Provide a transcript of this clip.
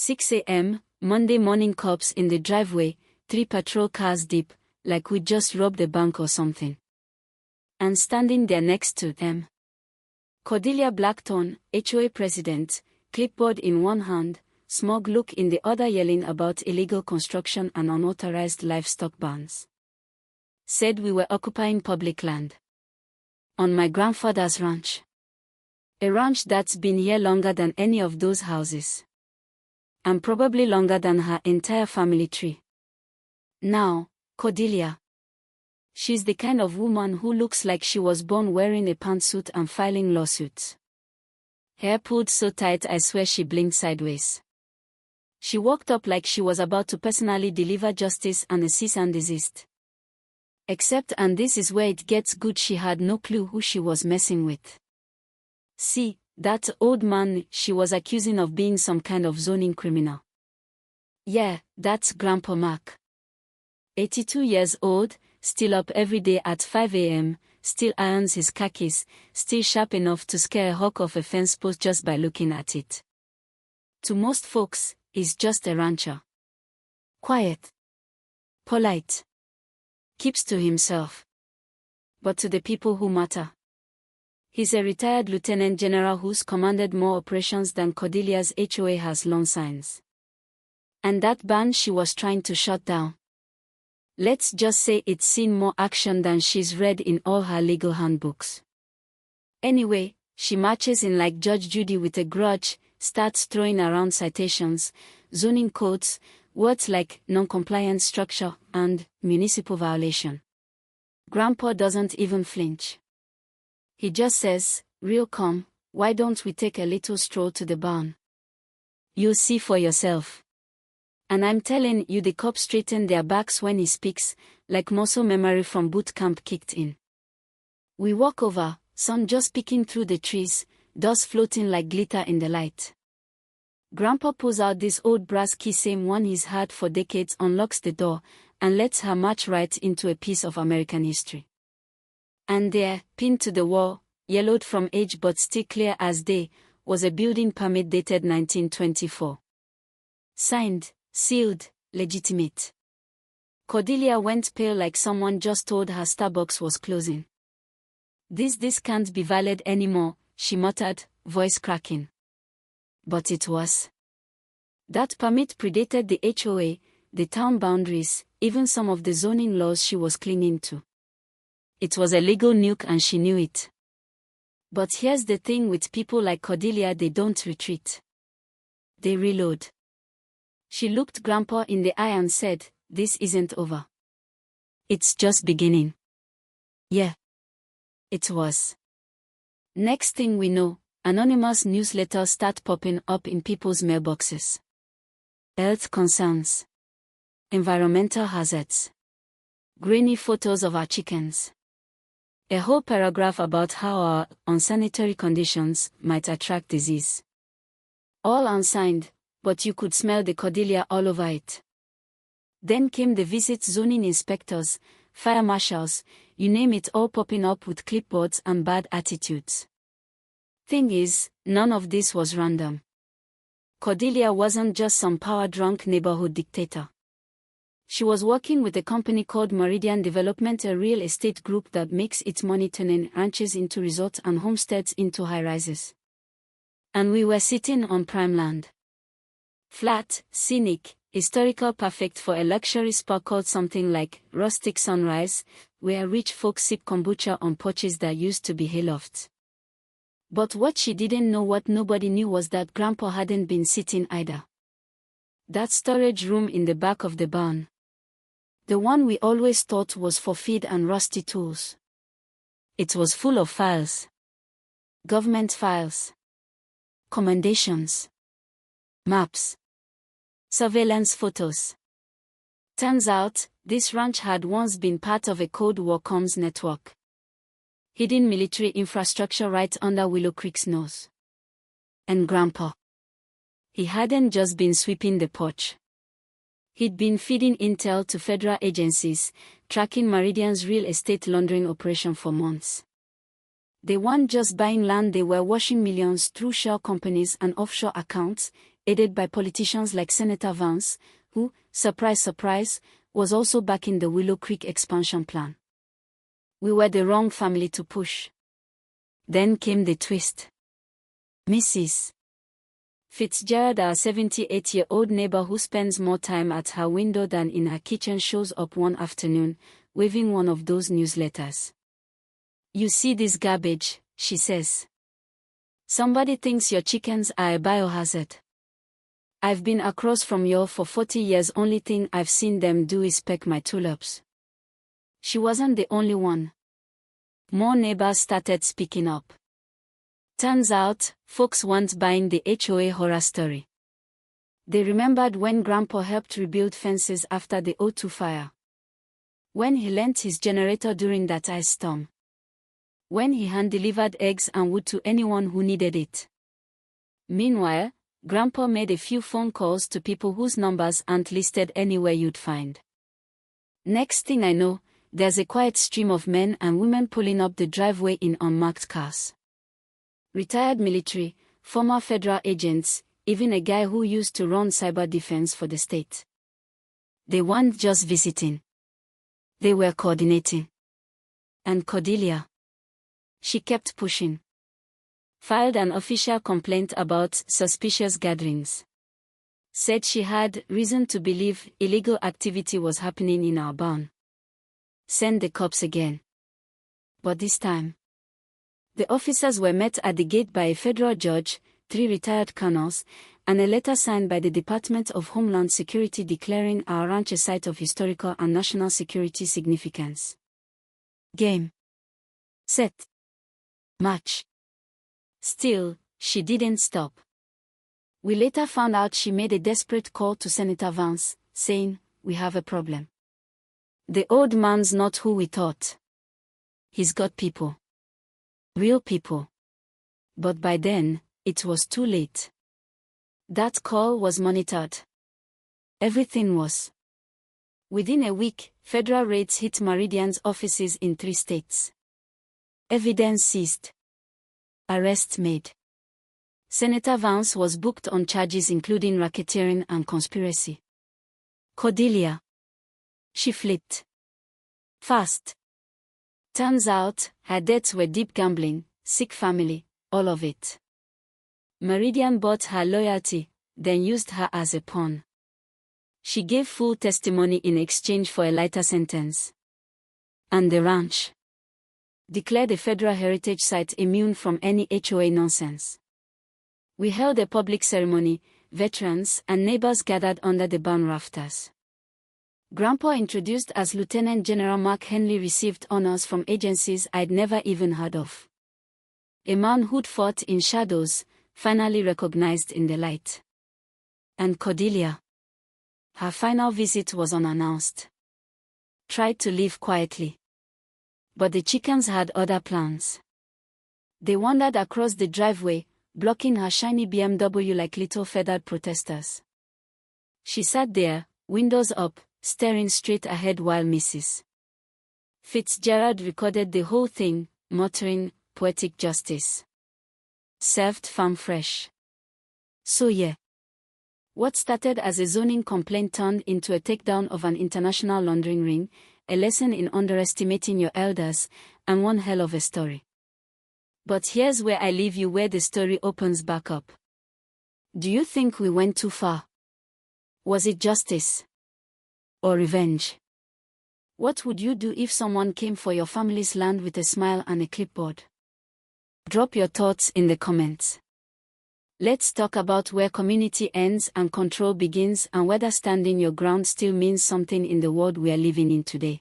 6 a.m., Monday morning, cops in the driveway, 3 patrol cars deep, like we just robbed a bank or something. And standing there next to them, Cordelia Blackthorne, HOA president, clipboard in one hand, smug look in the other, yelling about illegal construction and unauthorized livestock bans. Said we were occupying public land. On my grandfather's ranch. A ranch that's been here longer than any of those houses. And probably longer than her entire family tree. Now, Cordelia. She's the kind of woman who looks like she was born wearing a pantsuit and filing lawsuits. Hair pulled so tight I swear she blinked sideways. She walked up like she was about to personally deliver justice and a cease and desist. Except, and this is where it gets good, she had no clue who she was messing with. See, that old man she was accusing of being some kind of zoning criminal. Yeah, that's Grandpa Mark. 82 years old, still up every day at 5 a.m., still irons his khakis, still sharp enough to scare a hawk off a fence post just by looking at it. To most folks, he's just a rancher. Quiet. Polite. Keeps to himself. But to the people who matter. He's a retired lieutenant general who's commanded more operations than Cordelia's HOA has lawn signs. And that ban she was trying to shut down. Let's just say it's seen more action than she's read in all her legal handbooks. Anyway, she marches in like Judge Judy with a grudge, starts throwing around citations, zoning codes, words like non-compliant structure and municipal violation. Grandpa doesn't even flinch. He just says, "Real calm, why don't we take a little stroll to the barn? You'll see for yourself." And I'm telling you, the cops straighten their backs when he speaks, like muscle memory from boot camp kicked in. We walk over, sun just peeking through the trees, dust floating like glitter in the light. Grandpa pulls out this old brass key, same one he's had for decades, unlocks the door, and lets her march right into a piece of American history. And there, pinned to the wall, yellowed from age but still clear as day, was a building permit dated 1924. Signed, sealed, legitimate. Cordelia went pale like someone just told her Starbucks was closing. This can't be valid anymore, she muttered, voice cracking. But it was. That permit predated the HOA, the town boundaries, even some of the zoning laws she was clinging to. It was a legal nuke and she knew it. But here's the thing with people like Cordelia, they don't retreat. They reload. She looked Grandpa in the eye and said, "This isn't over. It's just beginning." Yeah. It was. Next thing we know, anonymous newsletters start popping up in people's mailboxes. Health concerns. Environmental hazards. Grainy photos of our chickens. A whole paragraph about how our unsanitary conditions might attract disease. All unsigned, but you could smell the Cordelia all over it. Then came the visits, zoning inspectors, fire marshals, you name it, all popping up with clipboards and bad attitudes. Thing is, none of this was random. Cordelia wasn't just some power-drunk neighborhood dictator. She was working with a company called Meridian Development, a real estate group that makes its money turning ranches into resorts and homesteads into high-rises. And we were sitting on prime land. Flat, scenic, historical, perfect for a luxury spa called something like Rustic Sunrise, where rich folks sip kombucha on porches that used to be haylofts. But what she didn't know, what nobody knew, was that Grandpa hadn't been sitting either. That storage room in the back of the barn. The one we always thought was for feed and rusty tools. It was full of files. Government files. Commendations. Maps. Surveillance photos. Turns out, this ranch had once been part of a Cold War comms network. Hidden military infrastructure right under Willow Creek's nose. And Grandpa. He hadn't just been sweeping the porch. He'd been feeding intel to federal agencies, tracking Meridian's real estate laundering operation for months. They weren't just buying land, they were washing millions through shell companies and offshore accounts, aided by politicians like Senator Vance, who, surprise surprise, was also backing the Willow Creek expansion plan. We were the wrong family to push. Then came the twist. Mrs. Fitzgerald, our 78-year-old neighbor who spends more time at her window than in her kitchen, shows up one afternoon, waving one of those newsletters. "You see this garbage," she says. "Somebody thinks your chickens are a biohazard. I've been across from you for 40 years, only thing I've seen them do is peck my tulips." She wasn't the only one. More neighbors started speaking up. Turns out, folks weren't buying the HOA horror story. They remembered when Grandpa helped rebuild fences after the '02 fire. When he lent his generator during that ice storm. When he hand-delivered eggs and wood to anyone who needed it. Meanwhile, Grandpa made a few phone calls to people whose numbers aren't listed anywhere you'd find. Next thing I know, there's a quiet stream of men and women pulling up the driveway in unmarked cars. Retired military, former federal agents, even a guy who used to run cyber defense for the state. They weren't just visiting. They were coordinating. And Cordelia. She kept pushing. Filed an official complaint about suspicious gatherings. Said she had reason to believe illegal activity was happening in our barn. Send the cops again. But this time, the officers were met at the gate by a federal judge, 3 retired colonels, and a letter signed by the Department of Homeland Security declaring our ranch a site of historical and national security significance. Game. Set. Match. Still, she didn't stop. We later found out she made a desperate call to Senator Vance, saying, "We have a problem. The old man's not who we thought. He's got people. Real people." But by then, it was too late. That call was monitored. Everything was. Within a week, federal raids hit Meridian's offices in 3 states. Evidence seized. Arrest made. Senator Vance was booked on charges including racketeering and conspiracy. Cordelia. She flipped. Fast. Turns out, her debts were deep gambling, sick family, all of it. Meridian bought her loyalty, then used her as a pawn. She gave full testimony in exchange for a lighter sentence. And the ranch declared a federal heritage site immune from any HOA nonsense. We held a public ceremony, veterans and neighbors gathered under the barn rafters. Grandpa, introduced as Lieutenant General Mark Henley, received honors from agencies I'd never even heard of. A man who'd fought in shadows, finally recognized in the light. And Cordelia. Her final visit was unannounced. Tried to leave quietly. But the chickens had other plans. They wandered across the driveway, blocking her shiny BMW like little feathered protesters. She sat there, windows up, staring straight ahead while Mrs. Fitzgerald recorded the whole thing, muttering, "Poetic justice. Served farm fresh." So yeah. What started as a zoning complaint turned into a takedown of an international laundering ring, a lesson in underestimating your elders, and one hell of a story. But here's where I leave you, where the story opens back up. Do you think we went too far? Was it justice? Or revenge? What would you do if someone came for your family's land with a smile and a clipboard? Drop your thoughts in the comments. Let's talk about where community ends and control begins, and whether standing your ground still means something in the world we are living in today.